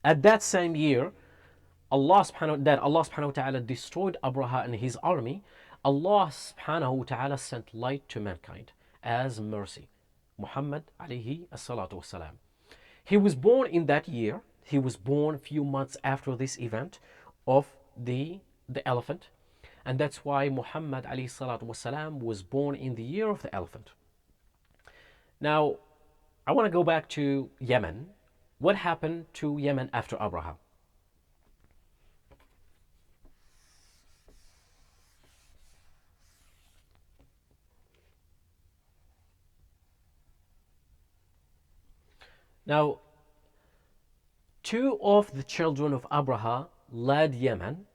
At that same year, Allah subhanahu wa ta'ala destroyed Abraha and his army. Allah subhanahu wa ta'ala sent light to mankind as mercy. Muhammad alayhi as-salatu was-salam. He was born in that year. He was born a few months after this event of the elephant. And that's why Muhammad alayhi salatu was-salam was born in the year of the elephant. Now, I want to go back to Yemen. What happened to Yemen after Abraham? Now, two of the children of Abraham led Yemen,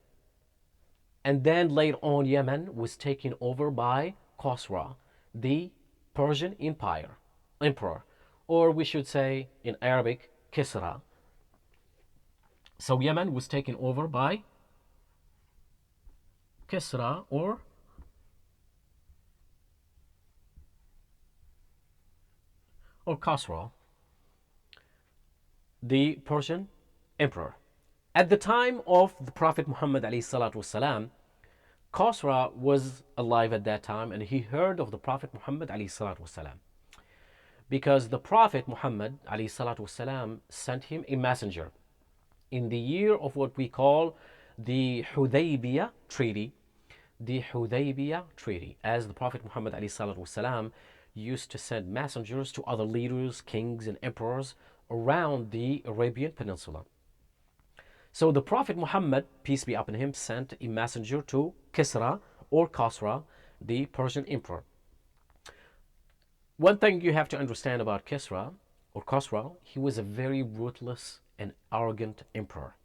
and then later on Yemen was taken over by Khosra, the Persian emperor, or we should say in Arabic, Kisra. So Yemen was taken over by Kisra or Khosra, the Persian emperor. At the time of the Prophet Muhammad والسلام, Khosra was alive at that time, and he heard of the Prophet Muhammad والسلام, because the Prophet Muhammad والسلام, sent him a messenger in the year of what we call the Hudaybiyah Treaty. The Hudaybiyah Treaty, as the Prophet Muhammad والسلام, used to send messengers to other leaders, kings, and emperors around the Arabian Peninsula. So the Prophet Muhammad, peace be upon him, sent a messenger to Kisra or Khosra, the Persian emperor. One thing you have to understand about Kisra or Khosra, he was a very ruthless and arrogant emperor.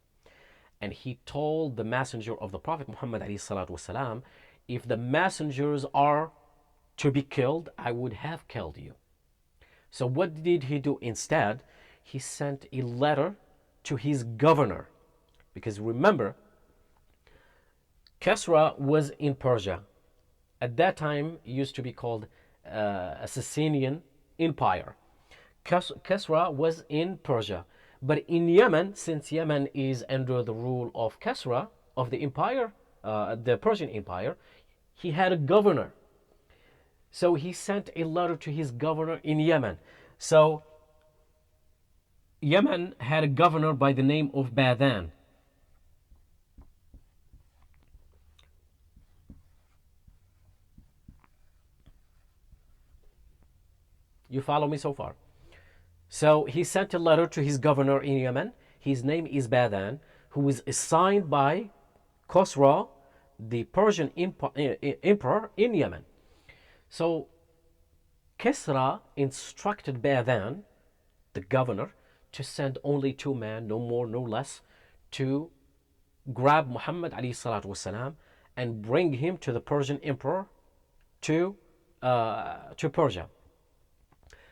And he told the messenger of the Prophet Muhammad والسلام, if the messengers are to be killed, I would have killed you. So what did he do instead? He sent a letter to his governor. Because remember, Kisra was in Persia. At that time, it used to be called a Sasanian Empire. Kisra was in Persia. But in Yemen, since Yemen is under the rule of Kisra, of the empire, the Persian Empire, he had a governor. So he sent a letter to his governor in Yemen. So Yemen had a governor by the name of Badan. You follow me so far? So he sent a letter to his governor in Yemen. His name is Badan, who was assigned by Khosra, the Persian emperor in Yemen. So Kisra instructed Badan, the governor, to send only two men, no more, no less, to grab Muhammad والسلام, and bring him to the Persian emperor to Persia.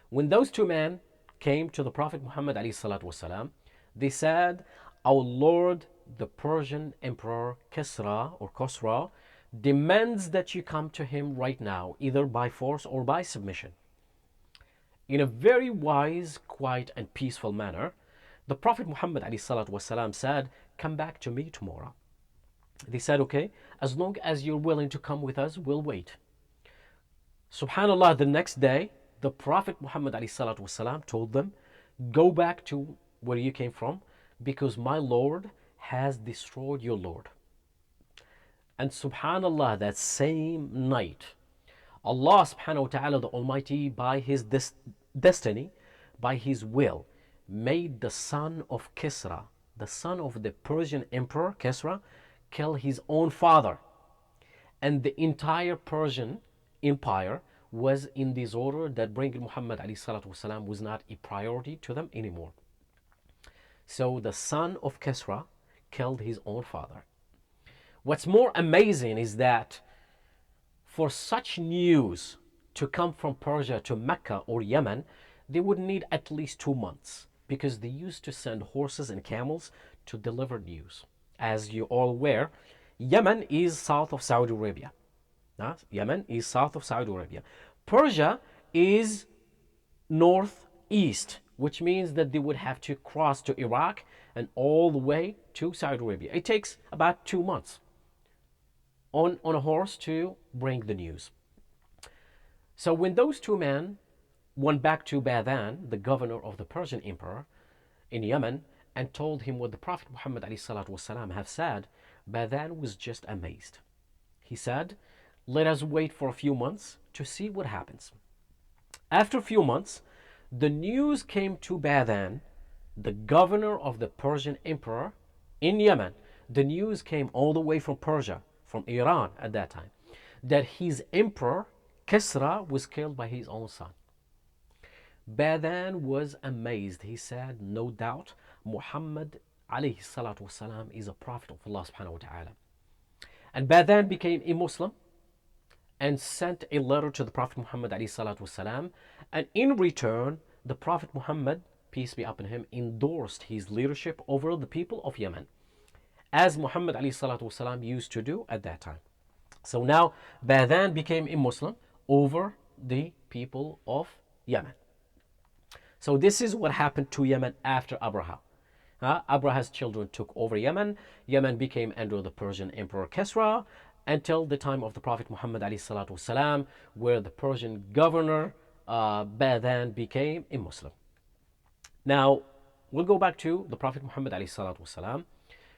When those two men came to the Prophet Muhammad والسلام, they said, our Lord, the Persian Emperor Kisra or Khosra, demands that you come to him right now, either by force or by submission. In a very wise, quiet, and peaceful manner, the Prophet Muhammad والسلام, said, come back to me tomorrow. They said, okay, as long as you're willing to come with us, we'll wait. Subhanallah, the next day, the Prophet Muhammad والسلام, told them, go back to where you came from, because my Lord has destroyed your Lord. And subhanallah, that same night, Allah subhanahu wa ta'ala, the Almighty, by his destiny, by his will, made the son of Kisra, the son of the Persian emperor Kisra, kill his own father. And the entire Persian empire was in disorder, that bringing Muhammad والسلام, was not a priority to them anymore. So the son of Kisra killed his own father. What's more amazing is that for such news to come from Persia to Mecca or Yemen, they would need at least 2 months, because they used to send horses and camels to deliver news. As you all aware, Yemen is south of Saudi Arabia. Yemen is south of Saudi Arabia. Persia is northeast which means that they would have to cross to Iraq and all the way to Saudi Arabia. It takes about 2 months on a horse to bring the news. So when those two men went back to Badan, the governor of the Persian Emperor in Yemen, and told him what the Prophet Muhammad ﷺ have said, Badan was just amazed. He said, let us wait for a few months to see what happens. After a few months, the news came to Badan, the governor of the Persian Emperor in Yemen. The news came all the way from Persia, from Iran at that time, that his emperor, Kisra, was killed by his own son. Badan was amazed. He said, no doubt, Muhammad alayhi salatu wasalam is a prophet of Allah subhanahu wa ta'ala. And Badan became a Muslim and sent a letter to the Prophet Muhammad alayhi salatu wasalam. And in return, the Prophet Muhammad, peace be upon him, endorsed his leadership over the people of Yemen, as Muhammad alayhi salatu wasalam used to do at that time. So now Badan became a Muslim over the people of Yemen. So this is what happened to Yemen after Abraha. Abraha's children took over Yemen. Yemen became under the Persian Emperor Kisra until the time of the Prophet Muhammad ﷺ, where the Persian governor Badan became a Muslim. Now, we'll go back to the Prophet Muhammad ﷺ.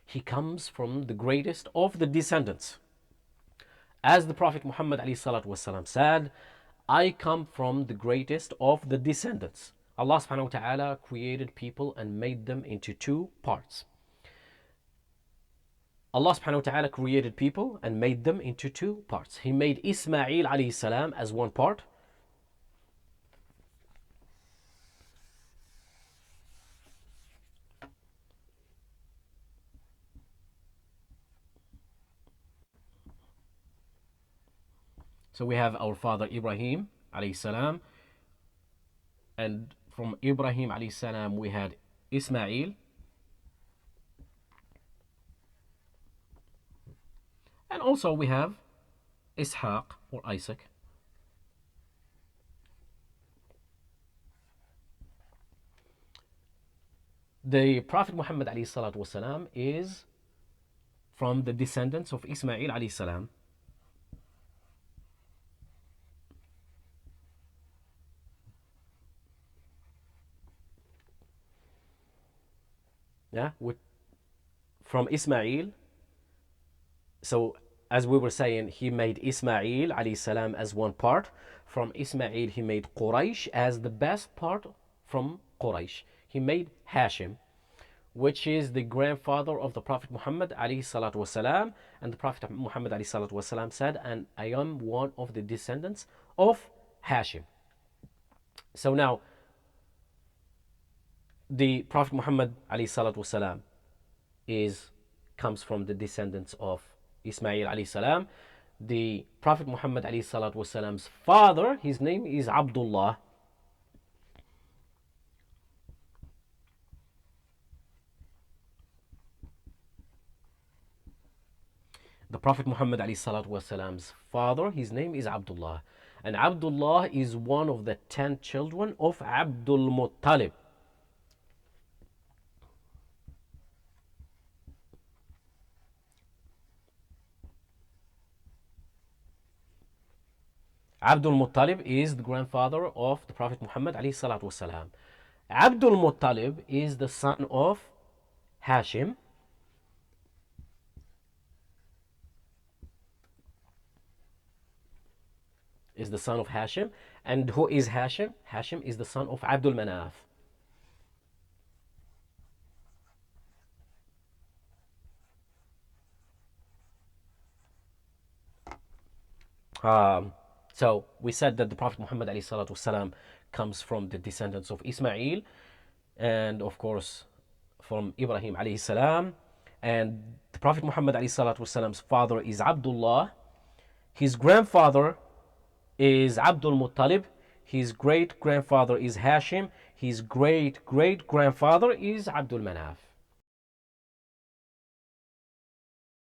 He comes from the greatest of the descendants. As the Prophet Muhammad ﷺ said, I come from the greatest of the descendants. Allah subhanahu wa ta'ala created people and made them into two parts. Allah subhanahu wa ta'ala created people and made them into two parts. He made Ismail alayhi salam as one part. So we have our father Ibrahim alayhi salam, and from Ibrahim alayhi salam we had Ismail, and also we have Iḥyāqq or Isaac. The Prophet Muhammad alayhi salatu wasalam is from the descendants of Ismail alayhi salam. Yeah, from Ismail. So as we were saying, he made Ismail alayhi salam as one part. From Ismail he made Quraysh as the best part from Quraysh. He made Hashim, which is the grandfather of the Prophet Muhammad alayhi salatu wasalam. And the Prophet Muhammad alayhi salatu wasalam said, and I am one of the descendants of Hashim. So now, the Prophet Muhammad alayhi salatu wasalam comes from the descendants of Ismail alayhi salam. The Prophet Muhammad alayhi salatu wasalam's father, his name is Abdullah. The Prophet Muhammad alayhi salatu wasalam's father, his name is Abdullah. And Abdullah is one of the 10 children of Abdul Muttalib. Abdul Muttalib is the grandfather of the Prophet Muhammad alayhi salatu wasalam. Abdul Muttalib is the son of Hashim. Is the son of Hashim. And who is Hashim? Hashim is the son of Abdul Manaf. So we said that the Prophet Muhammad ﷺ comes from the descendants of Ismail, and of course from Ibrahim alayhi salam. And the Prophet Muhammad ﷺ's father is Abdullah. His grandfather is Abdul Muttalib. His great grandfather is Hashim. His great great grandfather is Abdul Manaf.